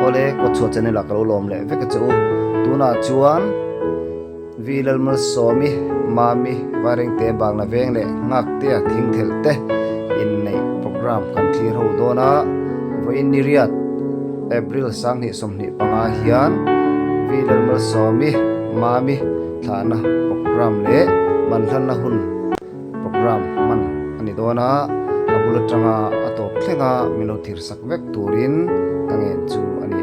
ole ko chu chane la kalo lom le ve ka chu tuna chuan vilal mal somi mami waring te bang na veng le ngak te thing thel te in nei program kan thlir ho dona voin niriat april sang ni som ni panga hian vilal mal somi mami thana program le man hlan na hun program man ani dona abula tanga atop thlenga mino thir sak vek turin kangen chu ani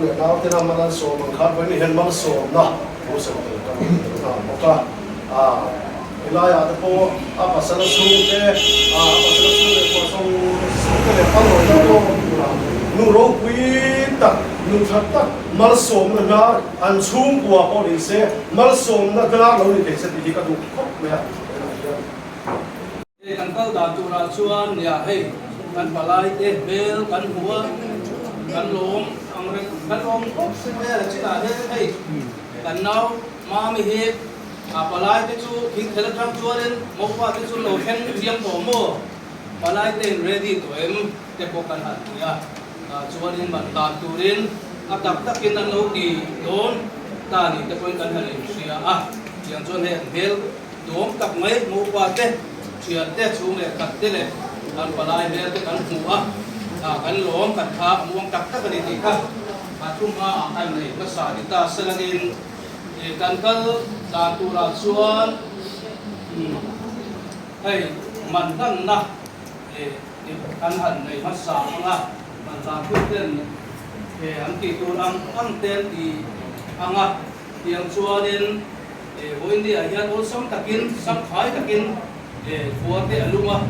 le nau te na manan so man khan vai ni hen mang so na o so ka na mo ka ilaya te po a pasala su te pasala su le po so te le pa lo na ko nu ro pui ta nu that ta mal som na an chum bua ko ni se mal som na gala lo ni te se ti ka du ko me ha kan kal da tu ra chuan ya hei kan balai te bel kan huwa kan lom ang re kan lom ko se me la chi la hei kan nau ma mi he balai te chu thing thela tram chuan mo pa te chu lo hen riam to mo balai te ready to em te ko kan han ya chuan in ban ta turin atak takin an lo ki don ta ni te ko kan han sia yang chuan he bel dom tak mai mo pa te chuyện tết xuống này cắt tết này ăn vào lại này tết ăn hủ ăn lốm cắt thả muông cắt các cái gì khác chung anh này nó xả đi ta sẽ là cái cần cân đàn tu là xuân hay mình thân na ăn hẳn này nó xả mà mình làm quyết định ăn kỳ tu ăn tên thì ăn tiếng chua đến với đi ở hiện ôn sống takin sống khói takin phua te aluma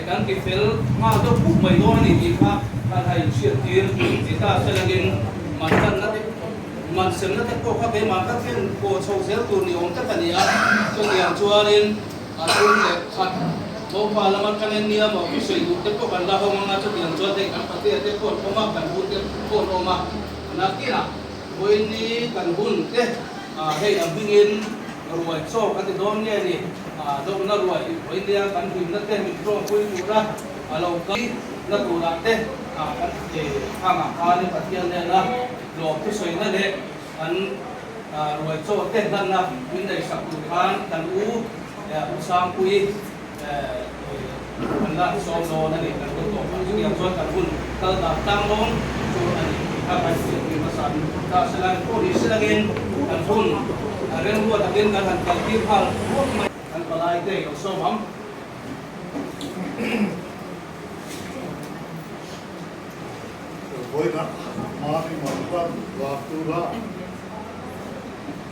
kan ki fel ma do puk mai do ni ti kha kan hai sia tir ti ta selagin man kan na te man sem na te ko kha be ma ka ken ko chou sel tu ni ong ta kan ya chung yang chuanin atung le khat bo pa laman kan nia ma ki sei du te ko kan la ho ma chu yang chua te kan pa te ko ma kan bu te ko no ma na ki na boy ni kan hun te hei am bingin ruai so kan te don ne ni do na ruai oi dia kan him na te mi ro pui tu ra alo ka na tu ra te kan te ma ka ni patian ne na lo tu soi na le an ruai so te dan na min dai sak tu khan kan u ya u sam pui kan la so do na ni kan to to yang so kan hun ta da tang long so ani ka pa si ni masan ta salan ko ni silangin kan hun ren huwa takin kan han kalpi phal anh có lại đây có sâu bấm với nó mà thì mà con và tu ra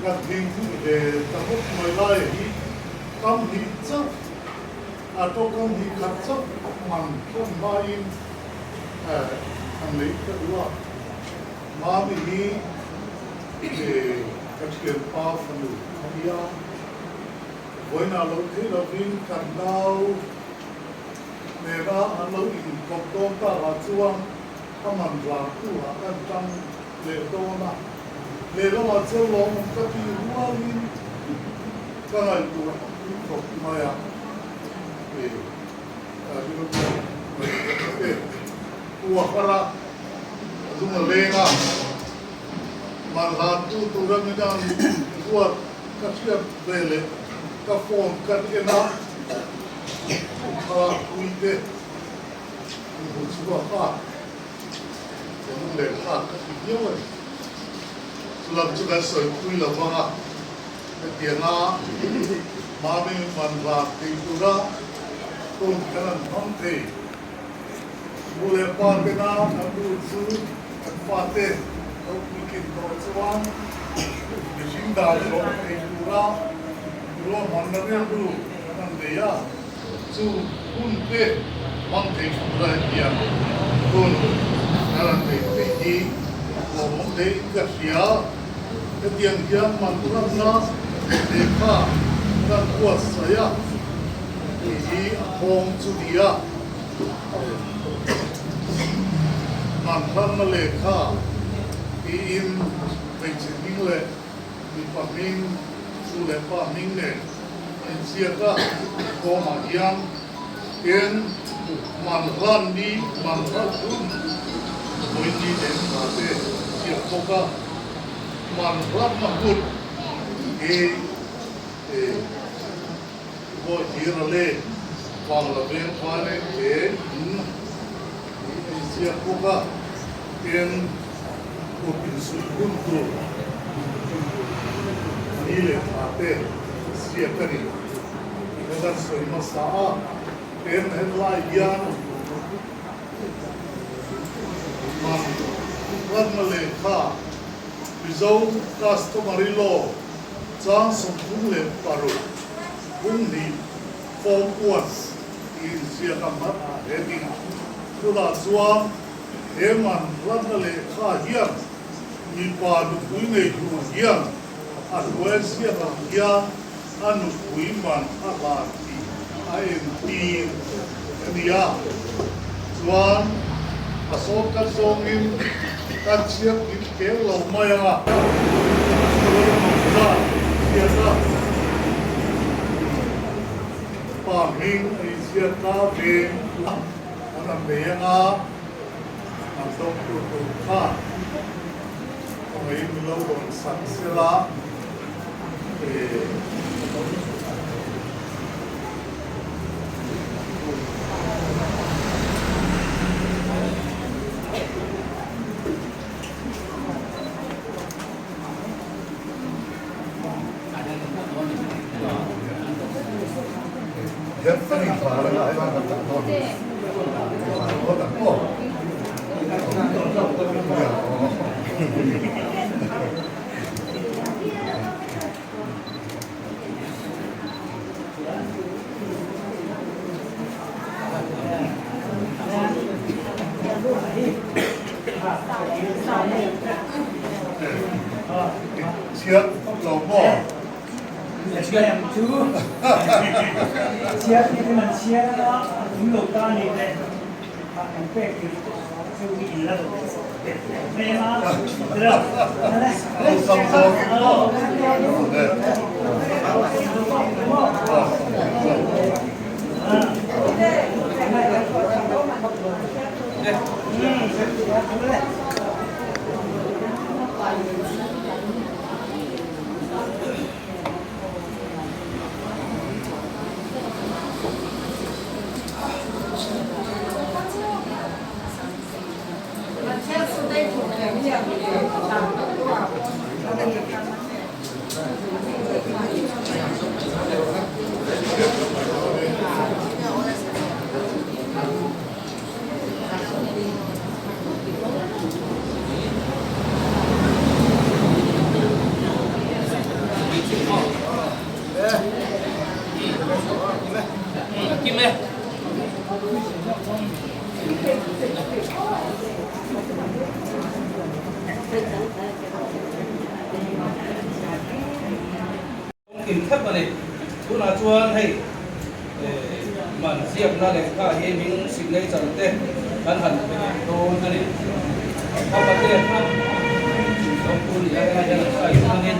các thiên để tập hợp mọi lai thì công thì chấp tôi công thì khắc chấp bằng không bao in anh lấy cái đó mà mình để các chuyện bao phần đủ không ya với nào lâu thế là vinh cần đau nè ra anh lâu in cọc tôn ta là chuông các màn làm tu hạ căn trăng lệ đô na lệ đó là chơi lòng các kỳ hoa vinh các ngày tu vinh cọc mai à để tu hạ ra dùng là lệ na màn làm tu ra người ta tu các chuyện về lệ các phone các cái nào uy tế một số khác những người khác các cái nhiều ấy làm cho cái sợi uy là vâng cái tiền nào mà mình làm thì tu ra tôn cái này không thể bù lệ quan cái nào là bù chú cái phát tế đâu mình kinh tế cho anh cái sinh đại rồi thì tu ra lo mandarin tu kan dia su pun pe mang te ra dia pun dalam te di lo mang te ka sia ke tiang tiang manturan na te ka kan kuat saya di hong su dia mantan meleka in pencening le di paming su le pa ning ne en sia ka ko ma yang en man ran ni man ra kun ko ni den ka te sia ko ka man ran ma kun ko hira le wang la ben pa ne en sia ko ka en ko pin su kun ko ile ate siapani dengan semua saat headline yang man รัฐมาเลยค่ะวิจารณ์คัสตอมาริโลจางสมบูรณ์เลยปารุบุ้งดีฟอร์มอ้วนอินเสียกำมัดเฮดิตุลาจวนเฮมันรัฐมาเลยค่ะเฮียมีปาดุคุยในดูเฮียอันเวเสียกำเฮียอันคุยมันอาลาทีไอเอ็มพีนี่ยจวนasal kasongin kaciak itu lama ya nggak, biasa paming siapa ping, orang beya atau kurka, orang milau orang saksila, Definitely, para la siap lombok. Siap yang tu, siap itu man siap lah, dulu tahun ni deh, pakai pek itu, suami ilah tu, memang, terus, Samsung itu. Kim thấp vào này, tu là chuan hay mặn diệp na để cả hệ mình sinh lấy chẳng thế, anh hẳn đồ cái này, không có tiền không, không tu thì ai ai là phải ăn nên.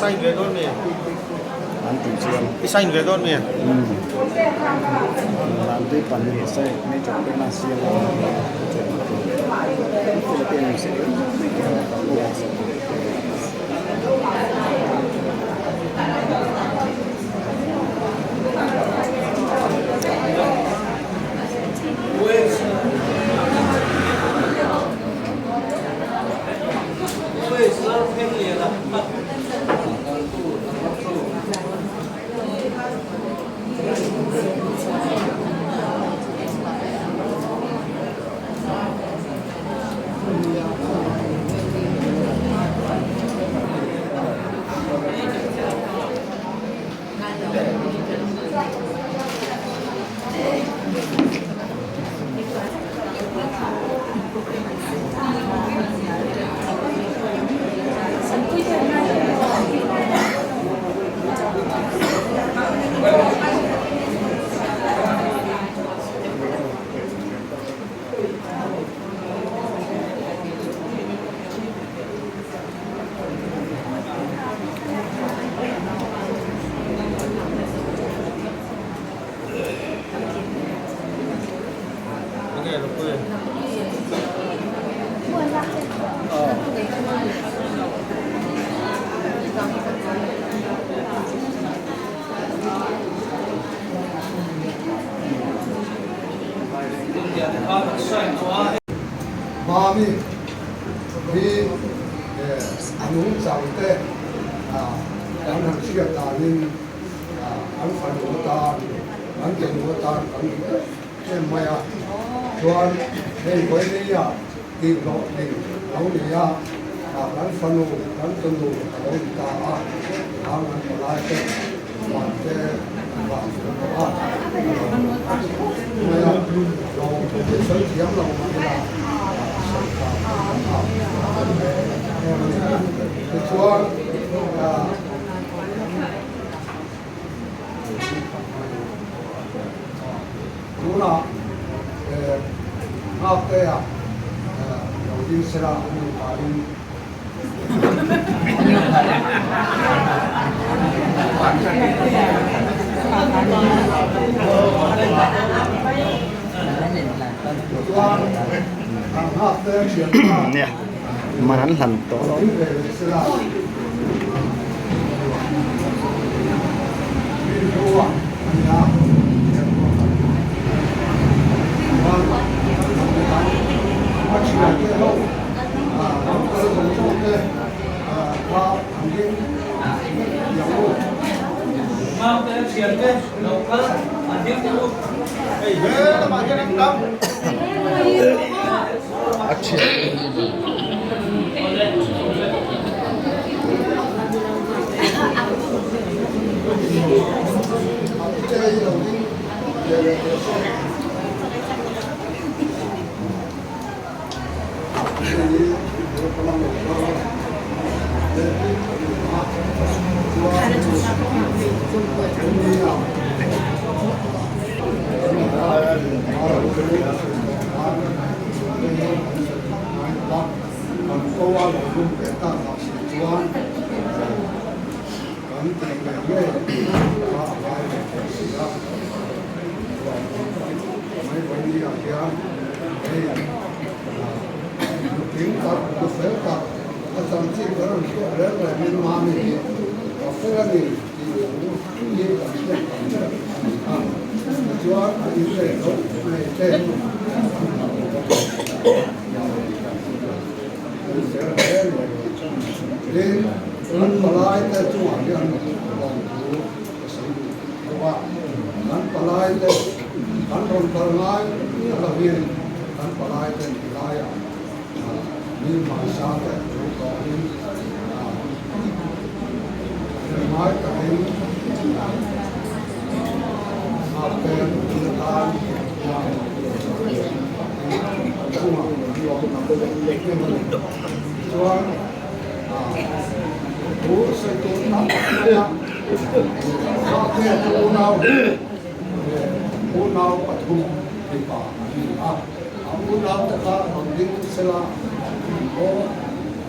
Xanh về con mẹ, ăn từ chiều cái xanh về con mẹ. làm tới phần để xây mấy chỗ cái mà xưa Philippines sẽ đi vì anh uống giàu tệ anh hàng xưa ta nên anh phải uống ta anh tiền uống ta anh em mày tuan đây với đây thì nó thì nó đi anh phân lô anh tuân lô nó đi ta anh còn lại cái hoàn cái hoàn mày rồi cái số tiền lòng là Chuan Luna học cái đầu tiên sẽ là anh phải học cái chuyện Nè, mà hắn hẳn to lắm. Mau cái chuyện cái đầu cơ anh biết cái luôn. Hey, ghê là bạn cái năm năm.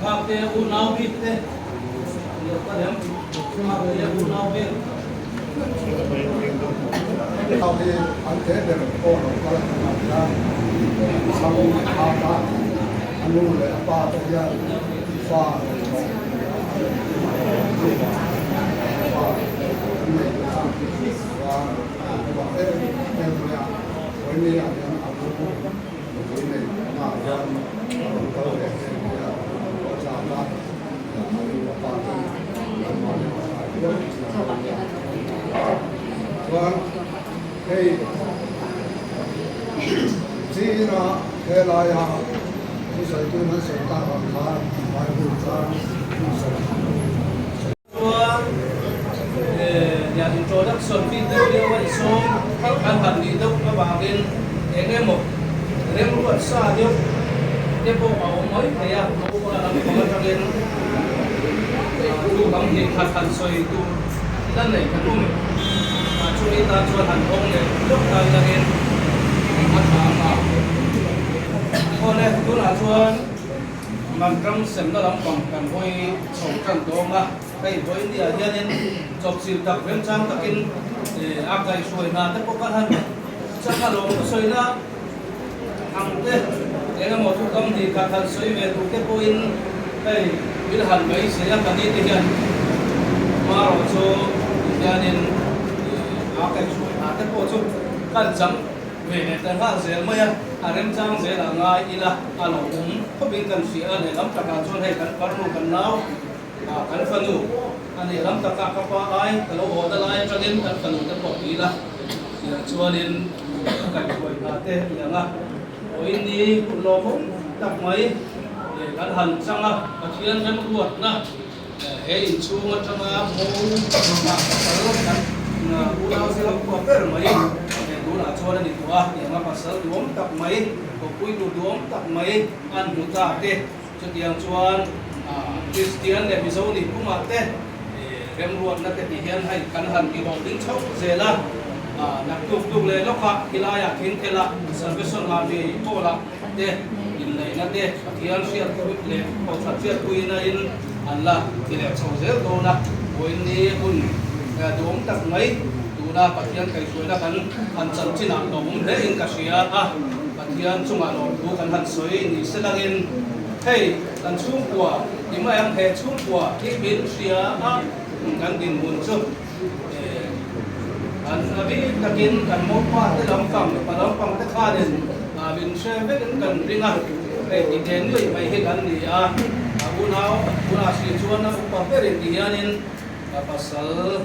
Học cái u nào biết thế. Có điểm. Học cái u nào biết. Sau khi anh thế được cô nó có làm ra sau hai ba anh luôn là ba cái gia pha và em là với mình là em học cũng với mình mà em có thể có trả lại vâng thì chỉ là cái này à cái sự tôi nói sự ta hoàn thành phải hoàn thành nhà introduction video vậy số anh hẳn đi đâu các bạn đến em một em luôn xa điêu tiếp bộ bảo mới thấy à nó cũng là làm có cho nên tu bằng hiện thật xoay tu lần này cái cung mà chúng ta cho thành công này lúc này là nên bắt đầu hôm nay tôi là cho mình trong xem đó lắm còn cần hơi sầu trần tổ mà cái với đi ở gia đình chọc siêu tập viên trang các kinh để áp giải xuôi na tất cả các hành chắc là lòng của xuôi na hàng thế để là một thủ công thì các hành xuôi về thủ cái point đây biết hành mấy sẽ là cái đi tiền mà rồi cho gia đình áp giải xuôi na tất cả chút cần chấm về để tên hàng sẽ mới rem chang ze la ngai ila alo ko bin kan si a le lam ta ka chon hei kan parnu kan nau kan fanu ani lam ta ka pa ai kalo ho da lai ka len kan fanu ta ko ila ya chuanin kan koi na te nga oi ni lo mo tak mai le kan han changa pathian kan ruat na he in chu ma changa mo ma kalo kan na ulau se la ko per mai na chuan ani tua yang apa sel duom tak mai ko pui du duom tak mai an mu ta te chu tiang chuan Christian episode ni kuma te rem ruat na te ti hian hai kan han ki bong ding chau zela nak tuk tuk le lokha kilaya thin thela salvation la ni pola te in nei na te pathian sia tu le ko sa sia tu na in an la ti le chau zel do na koin ni un duom tak mai na pathian kai soi na kan han chan china no mum le in ka sia pathian chunga no du kan han soi ni selangin hey kan chung kwa ni ma yang he chung kwa ki bin sia kan din mun chu an abi takin kan mo pa te lam pang te kha den bin se ve kan ringa hey ti den lui mai he kan ni una si chuan na pa per ti hianin pasal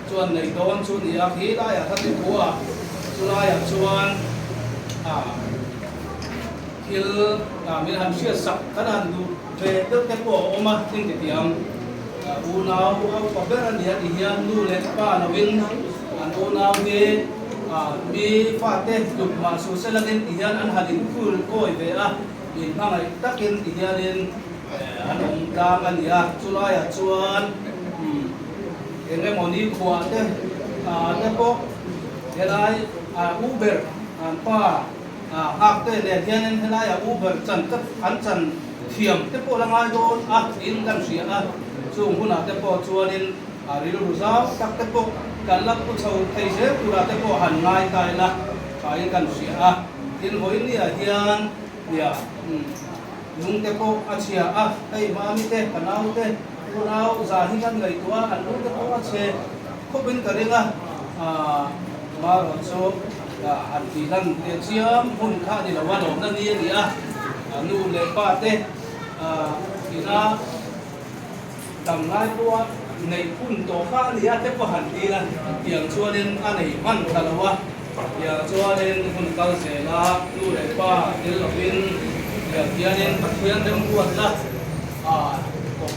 chuan nei don chu ni a hi la ya tha ti bua chu la ya chuan kil min han sia sak kan han du ve te te po oma ting ti tiam u nau au pa ber an dia ti hian nu le pa na win an u nau ge mi fa te du ma su se la gen ti hian an hadin kul koi ve min pangai takin ti hianin an om dang an ya chu la ya chuan cái món đi qua thế có cái này Uber pa học thế để hiện nay thế này Uber chân cấp ăn chân thiểm thế có là ngay đó in đăng sĩ chung hôm nào thế có chua nên rilu ruzao tak thế có cần lắp có sầu thấy thế tu là thế có hẳn ngay tại là phải cần sĩ in hồi ní hiện ya dùng thế có chia đây mà mi thế cần nào thế ulau zahi kan ngai tua an lu te ko che ko bin karenga ma ro so an ti lan te chiam hun kha ni lawa lo na ni ni nu le pa te ina tam lai tua nei kun to kha ni te ko han ti la yang chuanin anei man kalawa ya chuanin hun kal se la nu le pa til lo bin ya tianin pathian dem buat la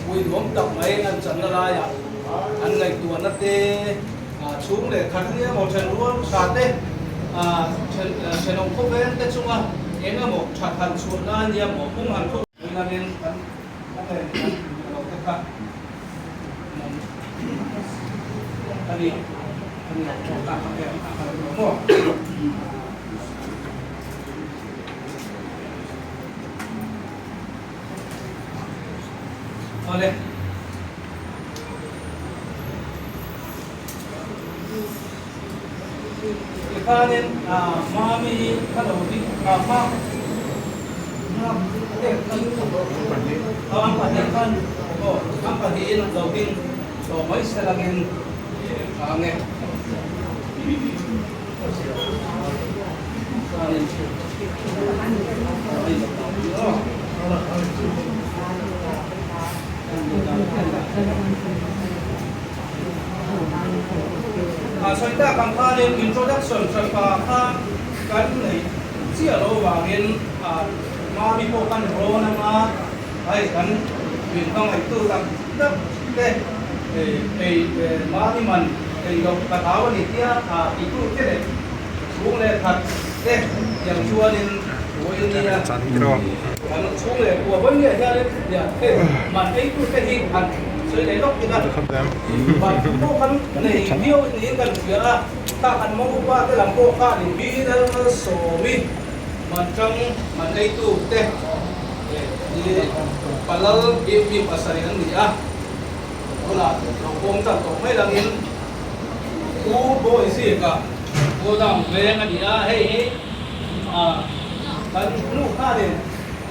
vui đuống tập mấy ăn chân ra ya ăn ngày tuần nó tê xuống để khăn nghĩa một trận luôn sạt tê trận ông không bên tê xuống em là một chặt hành xuống ra như một cung hành không là nên ăn này một cái khác anh đi làm cái đúng không Oleh ikanin mami kalau di apa ang patikan ang patiin ang gawin so may salangin angin so ita kang kanin introduction sa kan nei siya lo wangin mami po kan ro na nga ay kan bin kang ay tu tak te mami man yo katawan ni tiya itu te sung le khat te yang chuanin woin ni kan sung le ko bon ye ya te man ai tu te hi kan所以你碌嘅啦，都肯你標你跟住啦，但係冇話啲人國家連邊都傻咪，民眾民你都得，你把佬邊把曬人哋好啦，講真講咩人因，我冇意思㗎，我當咩人哋嘿但ลูกค้าเนี่ย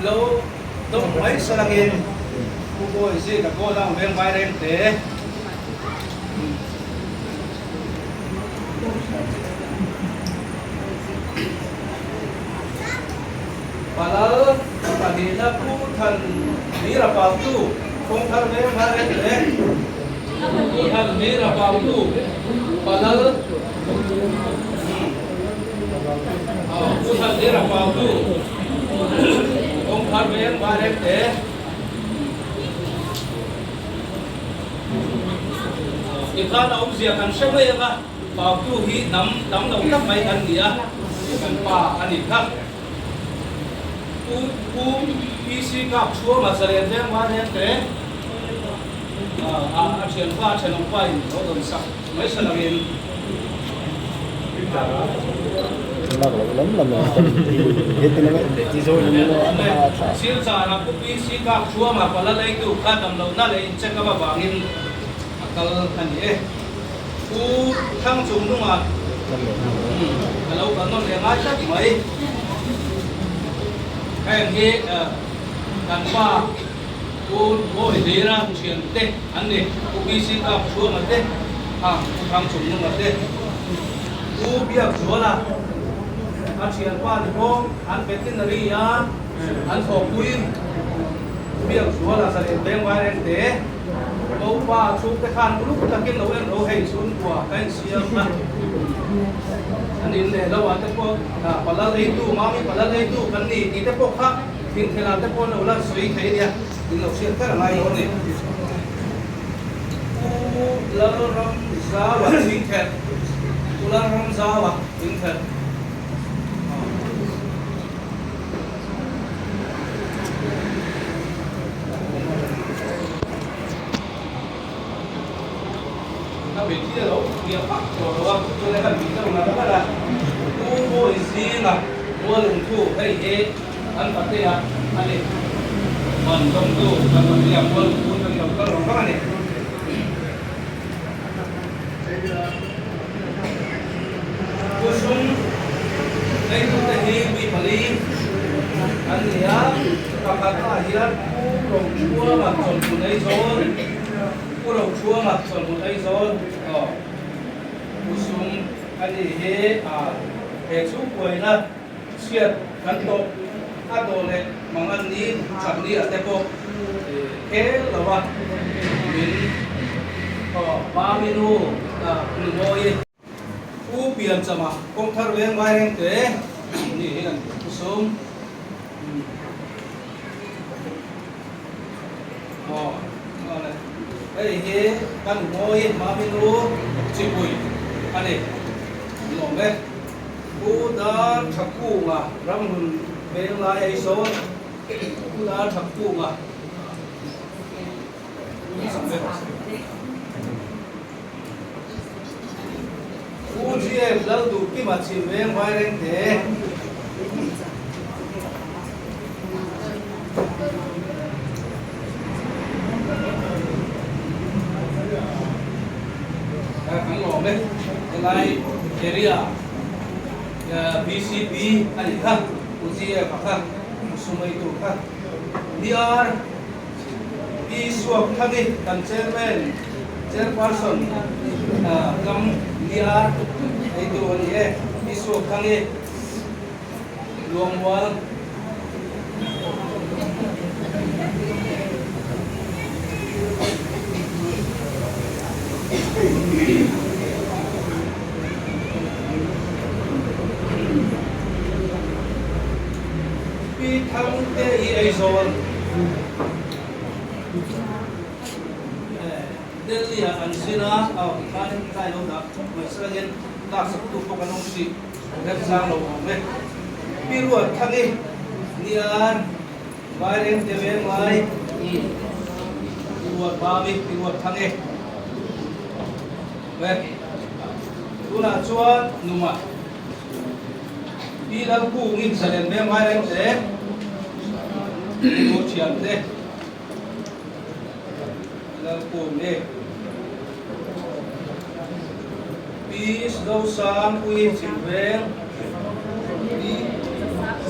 เราต้องไม่สลังเองผู้บริสุทธิ์กับผู้ต้องเลี้ยงไว้เร่งเตะ balal kanina ku than mira pautu kong thar me mare le than mira pautu balal ku than mira pautu kong thar me mare le ikan ông zia kan sheme nga pautu hi nam lo tak mai an dia kan pa ani thak ku PC kap chua ma saren de ma ne te a chen pa chen ông pai lo dom sak mai salamin nó lắm là mình hết cái này chỉ rồi nó sil sa na ku PC kap chua ma pala lai tu kha dam lo na le che ka ba bangin akal kan ye ku thang chung nu ma kalau kan no le nga cha mai cái gì đàn pa cô để ra chuyện tết anh này cô đi xin gặp chúa mà tết thằng chúng nó mà tết cô biết chúa là anh chuyện pa thì cô anh biết tin là gì à anh học quý biết chúa là sao để bên ngoài em thế cô pa chụp cái khăn lúc ta kiếm đâu em đâu hay xuống của cái xia mà anh in để lâu anh thấy cô pala lấy tu mami pala lấy tu cái này thì thấy cô khác thì làm thấy cô đâu là suy thấy đi thì nó xuyên cái là này thôi này la ram za wa tin thật la ram za wa tin thật bị chia đâu việc bắt rồi đó cho nên cần bị đâu mà là mua gì là mua lùng thu cái gì anh phải thế à anh đi mình không thu mình phải làm mua lùng thu cho nhiều cái lòng các anh này cô sung đây cũng là gì bị phá lý anh thì á các bạn gì á lùng chua mà còn một đấy rồi cô đầu chua mà còn một đấy rồi usung ani he he chu koina siat kan to adole mangan ni chakni ate ko ke lawa min ba minu ni boye u pian chama kong thar wen mai reng te ni he kan usung đây he kan boye ma minu chipui anh lòng đấy cô đã thắc cụ mà ram hồn về lại ấy số cô đã thắc cụ mà cô chỉ em lâu đủ cái mặt chỉ về ngoài lên thế thằng lòng đấy lai area BCP ani kha uji pakha sumai tu kha DR bi suak thagi kan chairperson kam DR ai tu ani bi suak thagi longwal thằng tê y ấy rồi Delhi anh xin á khai khai lâu đó mà sẽ hiện đặc sắc tụ phục anh ông sĩ đẹp sang lâu không đấy pi ruột thằng ấy nian vai đêm tê về mai ruột ba mươi pi ruột thằng ấy vậy tu là chuan numa pi là cụ nghịch sẽ đến về mai đêm thế một chuyện thế là cùng đi bis đâu sang quy chỉnh về đi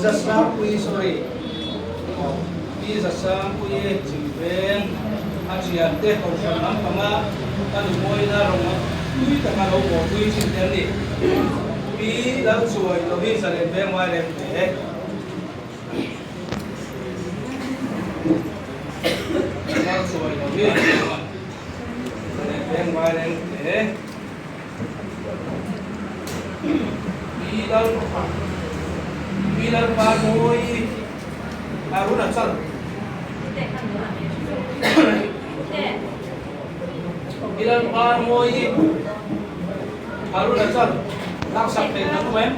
ra sang quy sorry đi ra sang quy chỉnh về anh chuyện thế không phải lắm mà anh ngồi ra rồi mà tuy cả lâu bỏ tuy chỉnh thế đi bi lâu rồi rồi đi sẽ đến về ngoài đêm thế soi lo hi beng vai reng te bilal pa moi haruna chal bilal pa moi haruna chal lang sak pe na ko em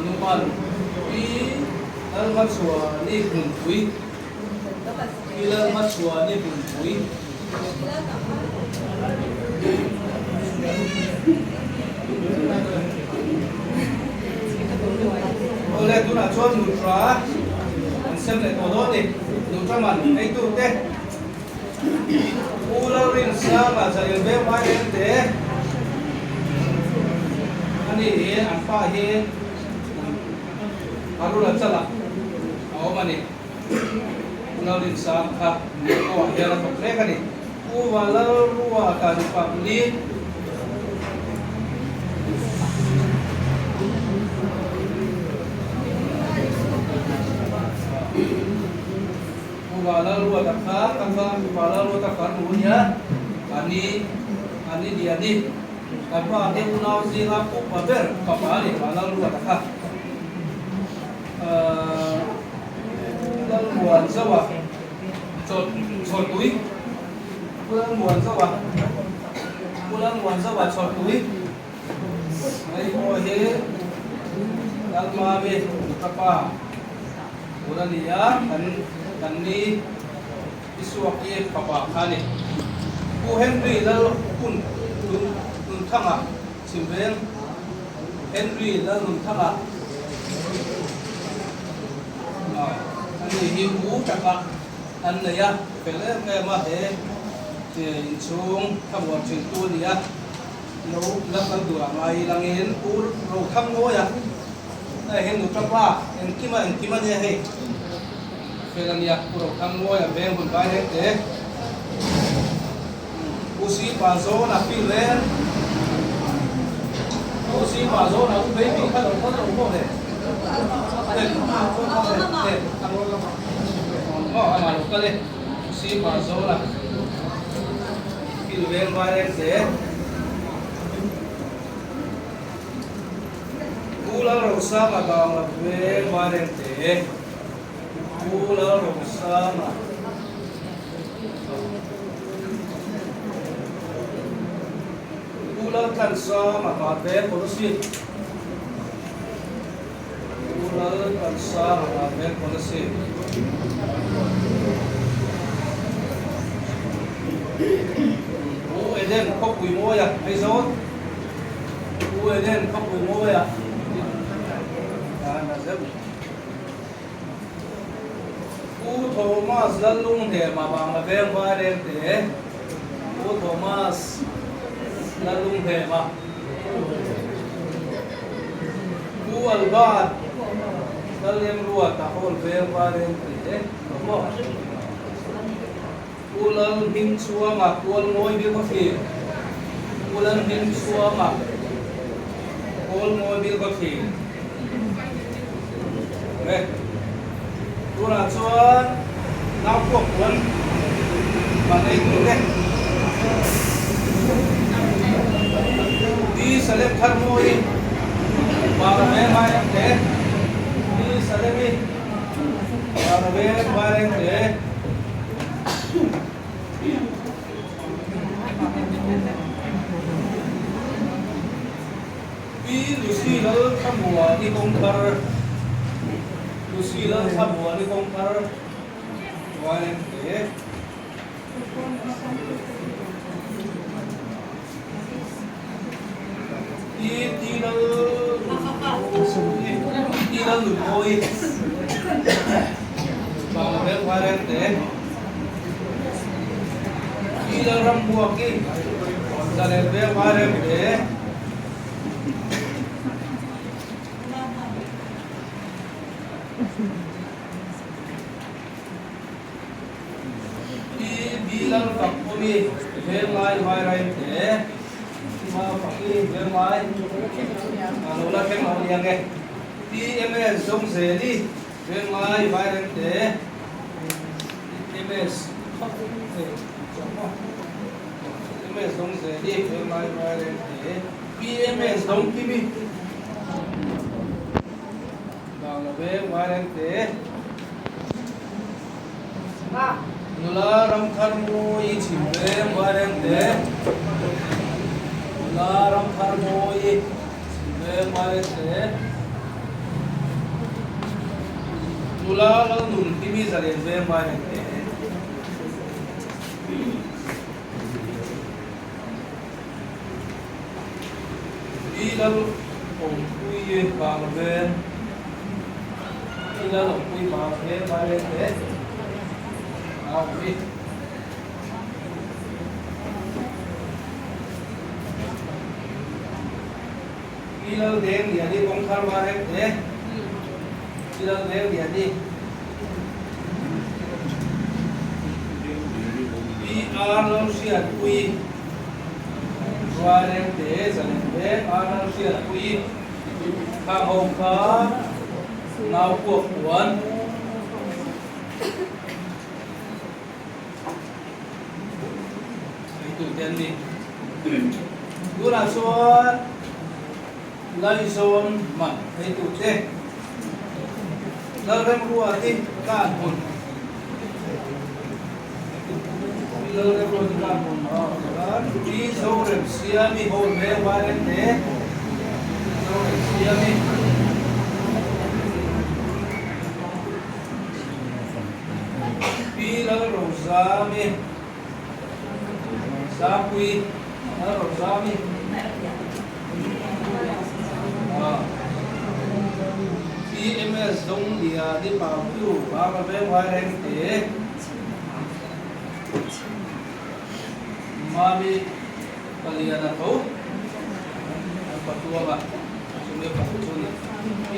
numan i al maswa ni bun pui bilal maswa ni bun pui oleh tu nak cuan nutra ansem le todo ni nutra man ai tu te ular rin sama saya be mai te ani apa he haruna chala aw mani ular rin sama ko ya la pokre kani wala ruwa ka ni pamli wala ruwa takar kanga wala ruwa takar nunya ani dia ni apa dia unau zila ko paber kapali wala ruwa takar dal buan sawa chot tui bulan buan sawa chot tui ai ko he dal ma be kapa bulan dia kan ni isuaki papa khani ku henry lal kun thanga simbeng henry lal thanga ani hi u taka an ne ya pele ke ma he in chung thawar chin tu dia lo lakal dua mai langin ur ro kham ngo ya na hen nu tapa en kima ne he pelania puro kamgo ya beng bun bai te usi pazo na pilen usi pazo na u baby ka lo mo de ama lo kale usi pazo na pilen bai te ula rosa ma ga ma beng bai te ula roksana ula kansama mate polisi ula kansama mate polisi eden kopui moya aizot eden kopui moya ana zebu Thomas lalung de ma bang la beng ba de te Thomas lalung de ma albat lalem ruwa ta hol beng ba de te mo lal him chua ma kol moi bi ko fi lal him chua ma kol moi bi ko fi tu là chuan nao cuộc quân và đây cũng đấy đi sẽ lên thân môi vào là bé mai em thế đi sẽ lên đi vào là bé mai em thế đi Lucy nó thăm mùa đi công thơ Lucy là thăm mùa đi công thơ ngoài em thế đi là lụt môi vào bên ngoài em thế đi là răm mùa kia ra đến bên ngoài em thế bilang fakuri belai mai te ma fakuri belai anu la ken mau yang ke PMS giống dễ đi bên ngoài vai lên để PMS PMS giống dễ đi bên ngoài vai lên để PMS giống kim đi vào là bên ngoài lên để Nula ram kharmo i chimbe waren de Nula ram kharmo i chimbe waren de Nula la nun kimi zalen be waren de Ilal ong kui ba be Ilal ong kui ba be waren de Ilal đen dia đi bóng khăn vào hết thế Ilal đen dia đi PR lâu xịt quy vào đen thế dần thế PR lâu xịt quy hàng hồng cá nào cuộc cuốn tụi tiền đi, cứ là số lấy số mà thấy tụi tiền, lấy đem mua đi cả hồn, lấy đem mua đi cả hồn, đó, đi số đem xia mi hồn về qua đến thế, số đem xia mi, đi lấy đồ giá mi. Sapui, ada rosami. PMS dong dia di Papua, apa be wareng te. Mami kalian tahu? Apa tua ba? Sungai Papua ni.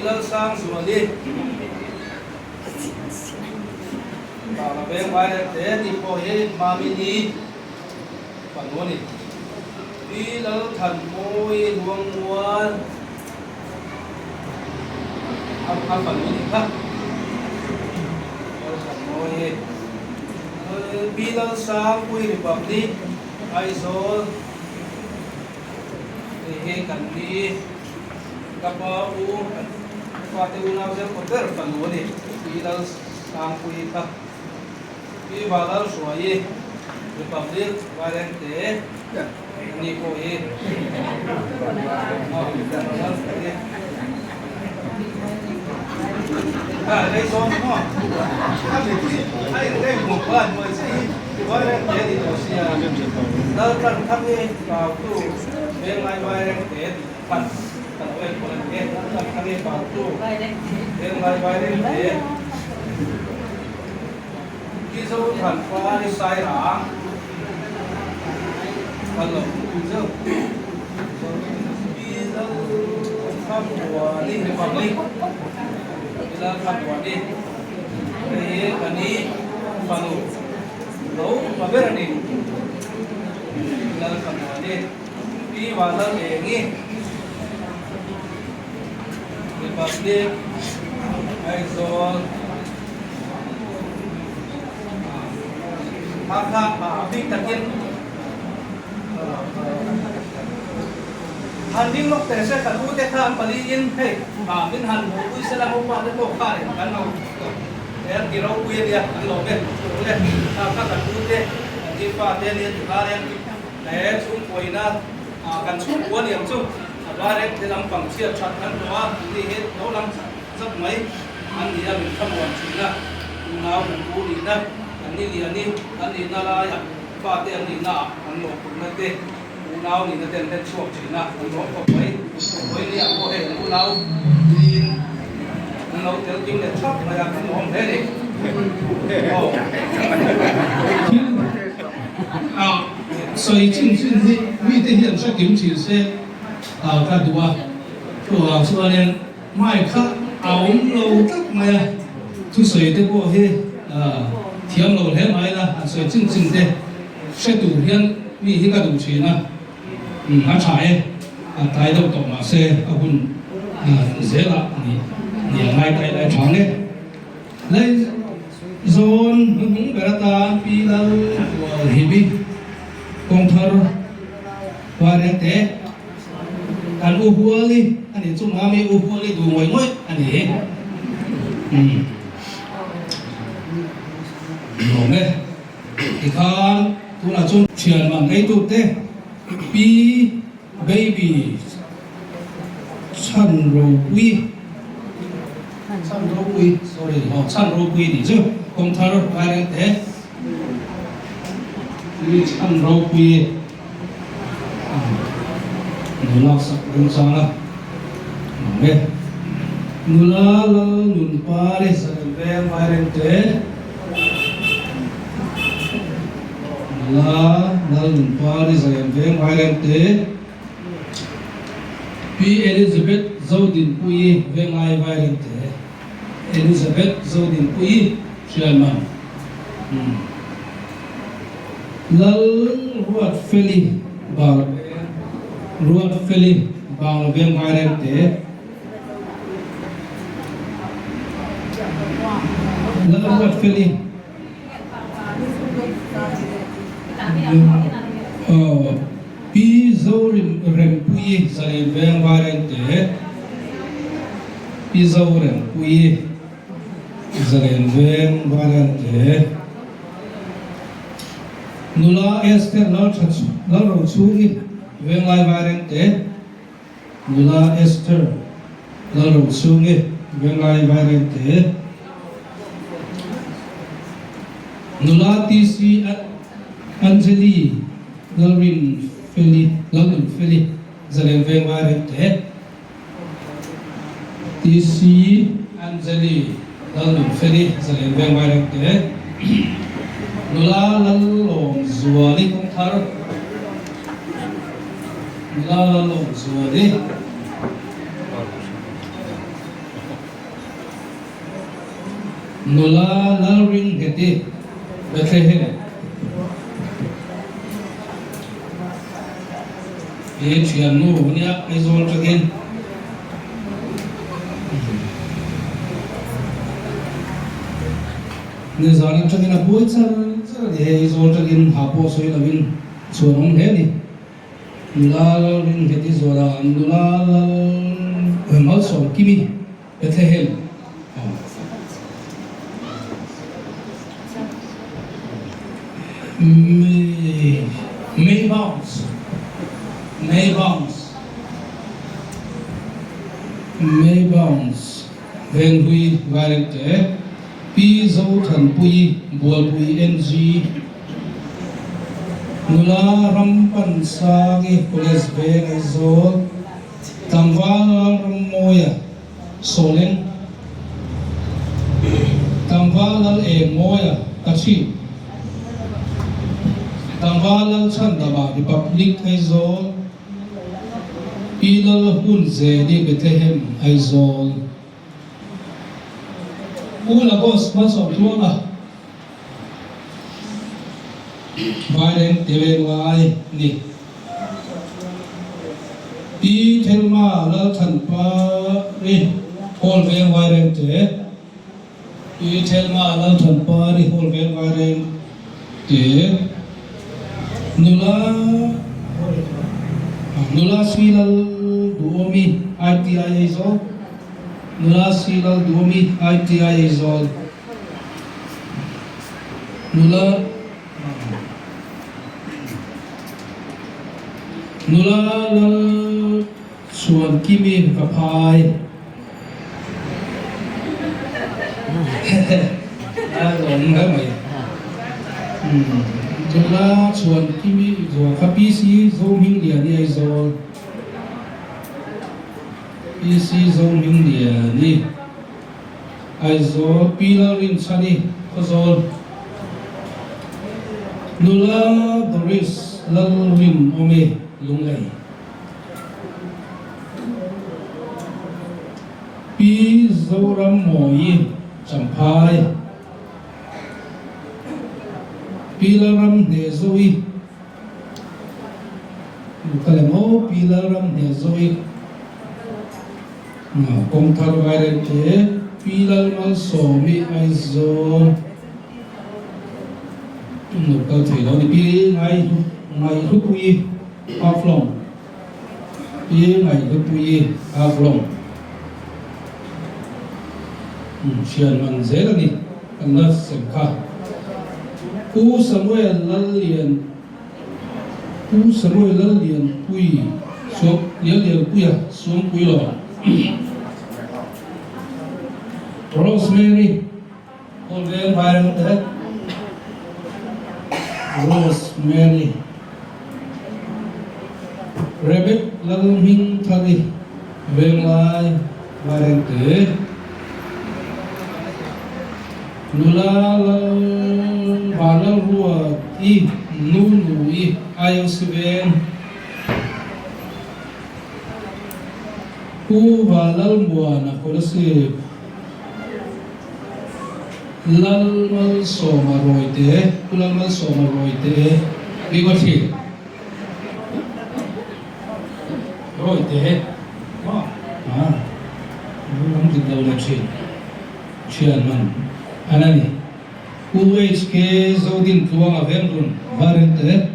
Ilal sang suali. Apa be wareng te di pohe mami ni. Phần luôn đi đi lỡ thần môi luông muôn ăn phần luôn đi khác thần môi đi lỡ sáng quy thì bật đi ai số thì hệ cần đi gặp u qua tiêu nào sẽ có rất phần luôn đi lỡ sáng quy khác đi vào lỡ suy Republic Warente ni ko e đây son ho ai đây một lần mới gì Warente thì nó sẽ đỡ cần thắp đi vào tu bên ngoài Warente phần phần bên của lần kia cần thắp đi vào tu bên ngoài Warente khi dấu thần qua đi sai rã kalau ujian bila fatwa di Republik bila fatwa di kani palu lalu apa ni bila fatwa di wala lengi Republik Aizol maka abik takin Handing lok tese kan ute kan paliin he min han ui sela ho pa de ko ka kan no er kirau ui dia kan lo be le ka kan ute di pa de ni ka ren le chung poina kan chung ko niam chu ba re de lam pang sia chat kan wa ni he no lam zap mai an ni min tham wan china na u ni na an ni na la ya pa de ni na an lo ku na te nào nhìn thấy tên chuột chỉ là nó có với liệu có hệ của nào thì nó tiêu kinh để chóc là không hồn thế này所以进去是为这些说点其实个多做说呢麦克熬路得嘛就水的过去甜路来买啦所以真正的说度天为那个度钱啊trái tay đâu tổng mà xe à kun dễ là hiện nay tại lại tháng đấy lấy zone hứng berata pi lau hibi công thar và đến thế anh uhuali anh ấy chung mami uhuali đủ ngồi ngồi anh ấy đúng đấy thì con tu là chung chuyển bằng cái tụt thế pi baby chân rồi quy sorry chân rồi quy thì chứ công thar và đến thế chân rồi quy nula sak dum sala me nula la nun pare sarve varente nula la nun pare sarve varente pi Elizabeth Zodin pui vengai varente Elizabeth Zodin pui chairman lal ruat feli bar ruột Philip bằng viêm vai đen tế lỡ ruột Philip pi dâu rem pui giải viêm vai đen tế pi dâu rem pui giải viêm vai đen tế nula Esther lỡ rồi xuống Veng lai varente nula Esther lalu sunge veng lai varente nula tisi Anjali lalrin feli zalen veng varente tisi Anjali lalrin feli zalen veng varente nula lalong zuali kong thar la lo zuade nula la ring hete Bethlehem e chianu nia izol again ne zani again a boy sar de izol again hapo soi lavin chuanong he ni nula ring heti zora nula mal so kimi Bethlehem May bounce when we varente pi zo than pui bol pui ng nula rampan sagi pulis be zo tamwal moya solen tamwal e moya kachi tamwal chandaba republic aizo ilal hunze di Bethlehem aizo ula bos maso tuanga Varen Tevenwai ni I Thelma la than pa ri hol veng varen te I Thelma la than pa ri hol veng varen te nula silal duomi ITI izol nula silal duomi ITI izol nula suan kimi kapai lộn đó mày nula suan kimi zo kapi si zo ming dia ni ai zo isi zo ming dia ni ai zo pilarin sani khazol nula doris lalwin ome lungai pi zoram moi champai pilaram ne zoi kalemo pilaram ne zoi công thar vai ren te pilal mal so mi ai zo nó có thể đó thì pi ngày lúc quy áp lòng pi ngày lúc quy áp lòng chuyện mình dễ là đi anh nó xem khá cú Samuel lal liền quy xuống liền quy à xuống quy rồi Rosemary con về vai ren te Rosemary Rebek lalu hing thali veng lai bareng te nula balal rua I nu I ayo sven ku balal muana kolase lal mal soma roite kulal mal soma roite bigoti roite không được đâu là chuyện mình anh này UHK Zodin tuang avem dun varente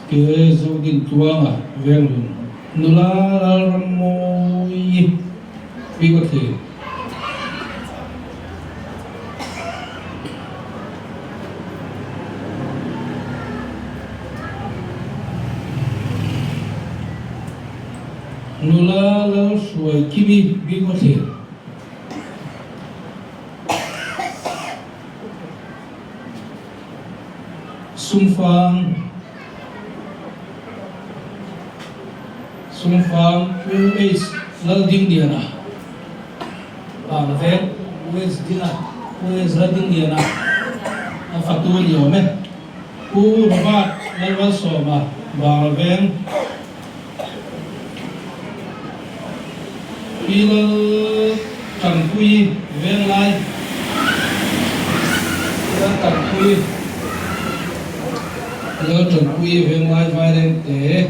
ke Zodin tuang avem dun nula ramoi bigoti nula lao suai kimi bigoti sumfang UH lal ding diana vet UH dina UH lal ding diana fatul yome u rabat lal wal soma ven pilal tangkui ven lai tangkui lỡ trần quy về ngoài vai đen tế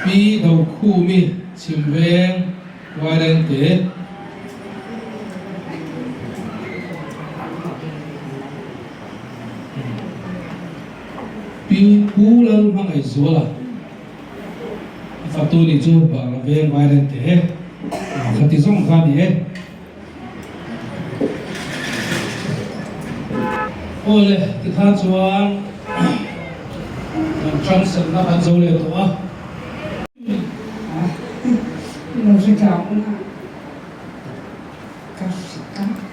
pi đầu khu mi chìm ven vai đen tế pi cú lân mang ấy rùa là phát tu đi chưa bảo là ven vai đen tế khát tí xong khát đi hết ôi thì than chuan trong sân nó ăn dâu liền thôi nó sẽ chào ông các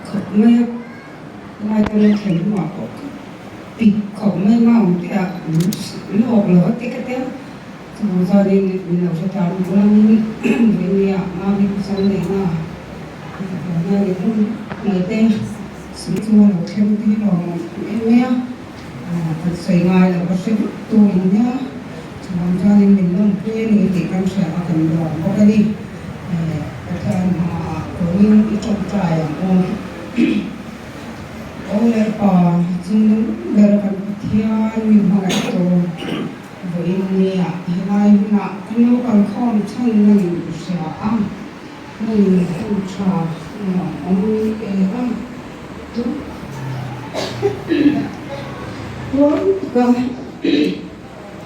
khẩu mê mai tôi lên thấy mà có bị khẩu mê mỏng thì nó hộp lửa cái tiếp rồi gia đình mình sẽ chào ông lắm với nhà mà đi sang đấy là nhà đấy cũng người tên sự chua là thêm tí đồ em nhé thật sấy ngay là có sẽ tu nhá làm cho nên mình luôn khuyên thì căn sẽ ở cần đồ có cái đi cái mà của mình cái trong trại ông lên bò chính bây giờ cần thiên mình hỏi tôi với nhà hiện nay là nếu còn không chân mình sẽ ăn mình không trà ông cái ăn vốn cơ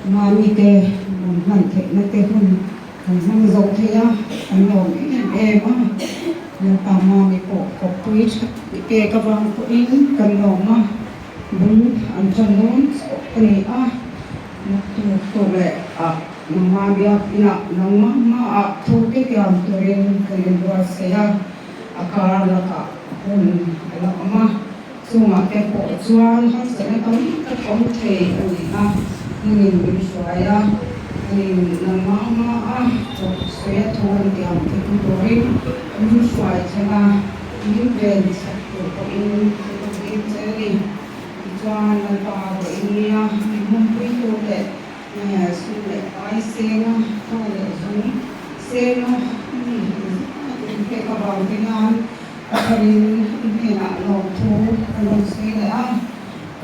mà mi tê hoàn thiện nó tê hơn năng dầu thế á anh nói em á nhưng ta mà mi có quý tê các bạn có in cần lòng mà đúng anh chân luôn cái này á nó tổ lệ mà bia nó mà thu cái tiền tôi lên cái đồ xe cả là cả hôn là mà semua tempoh jual harus ada kami terkontrol ini ini bersuara ini nama saya tuan tiang itu turin bersuara cina ini beli satu ini jadi jual apa ini mungkin tu deh sudah aisena kalau sena ini kekabang dengan karin ini nak lompu kalau saya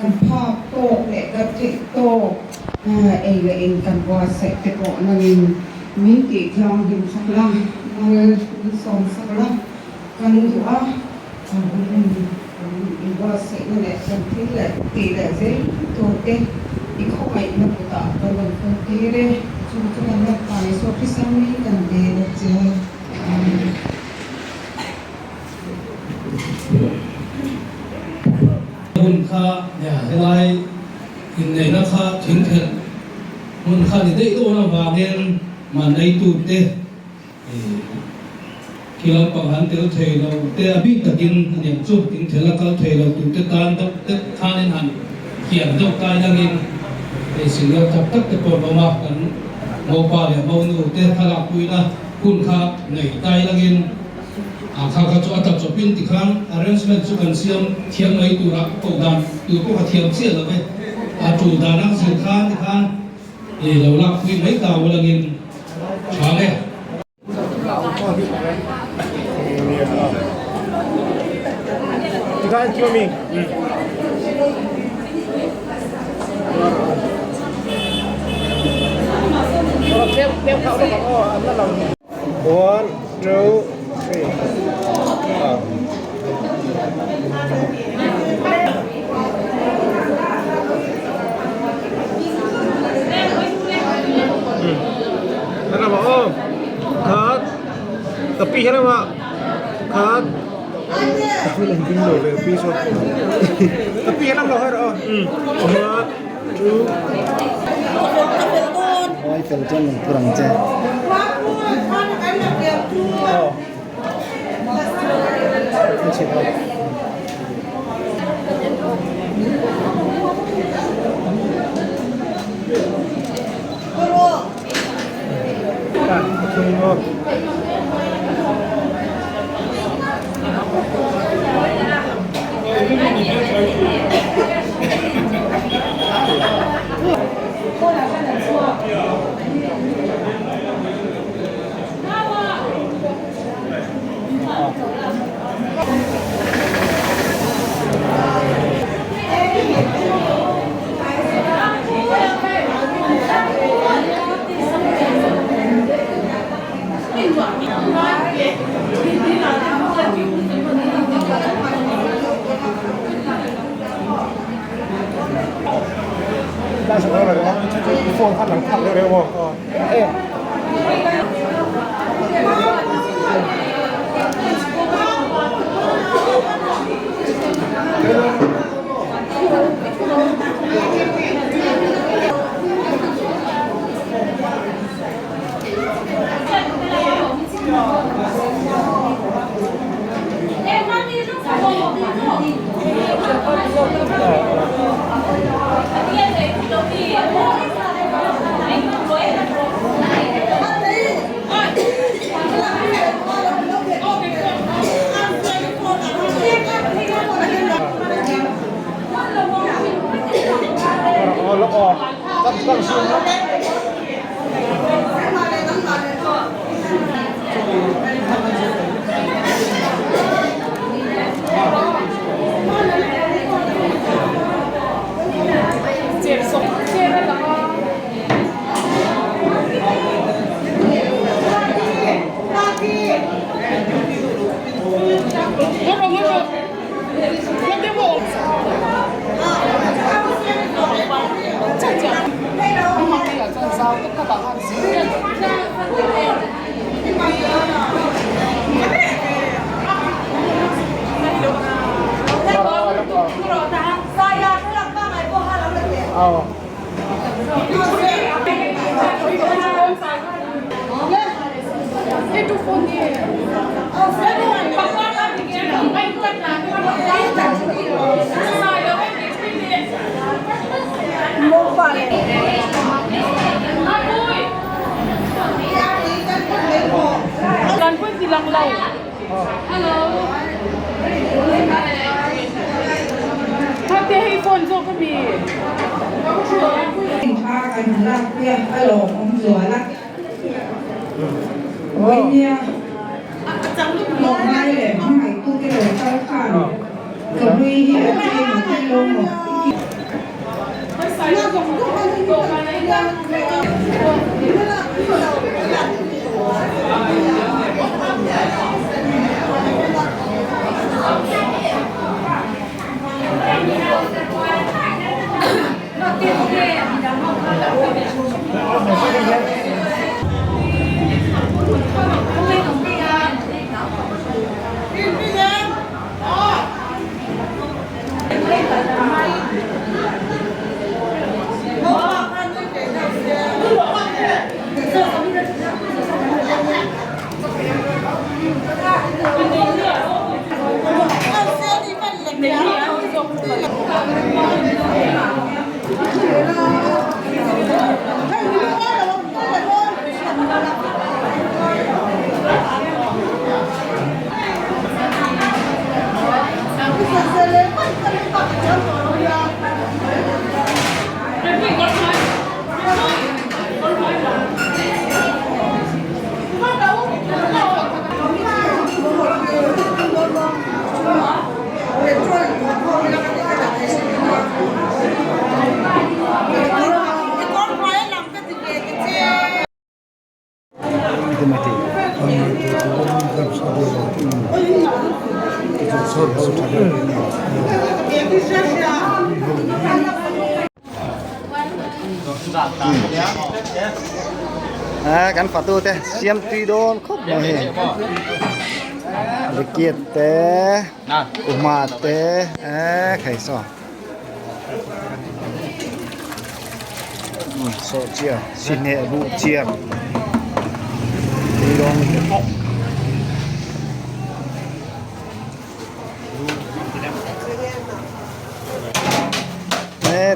kan pap tok lek ketik tok eng kan wa se te ko nangin min ti thang dim sakla mal som sakla kan dua in wa se ne kan tin le ti le ze to te i ko mai na puta kan ko te re chu chu na pa so ki sam ni kan de le che hun kha ya helai in nei na kha thing thel hun kha ni dei do na wangin man nei tu te kilang panghan tel thei lo te abi takin aniam chu ting thela kal thei lo tu te tan dak te thanin han kiam dok tai dangin e singa tak tak te por ma kan mo pa le mo nu te thala puina kun kha nei tai dangin kha chu atak chu pin ti khang arrangement chu kan siam thiam mai tu ra ko dan tu ko thiam sia lo ve a tu danang sin khan ti khan e lo lak pui mai ta walangin chale Kita cuma mi. Kalau tiap kau tu kau apa lah? 1, 2, 3. Kenapa om? Kat. Tapi kenapa? Kat. Tapi nanti dulu le episode. Tapi kenapa loh har? 1, 2. oi fel chen kurang che Oh. Đã xong rồi đó, phone phát lẳng thẳng đều không? Ê. Lọc ọt, cắt xương lắm. Kan pun silang lau. Hello. Hati handphone so kami. phaกันรักเพื่อนอารมณ์ของสวยละวันนี้ลงมาเลยห้องไหนตู้ที่เหลือใต้ข้างกับลุยที่ที่ลงหมด Saya kong kong kong kong itu mati kan fatu teh siam tidon kop mohe dikit teh umat teh khai so so chia sine bu chia tidon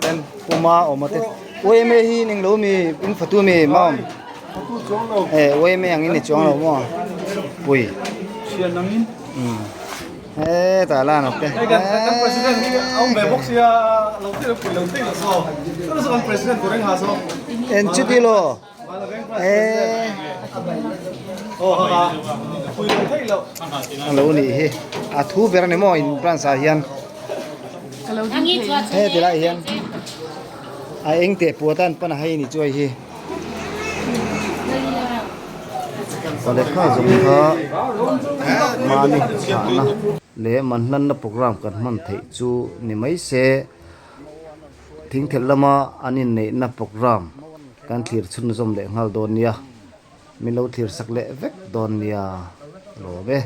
dan uma omate oi me hi ning lo mi in fatu mi mam oi me yang ini chong lo mo pui sian nangin ta la no ke kan presiden ni ông về box ya lâu tiên là sao nó là president của anh Hà sao en chiti lo pui lâu thế lâu lo ni hi a thu ber ne mo in plan sa hian te la hian a eng te puatan pan hai ni choi hi còn để khá dùng khá mà ni na le man nan na program kan man thei chu ni mai se thing thel lama anin nei na program kan thlir chun zom le ngal don nia mi lo thlir sak le vek don nia lo be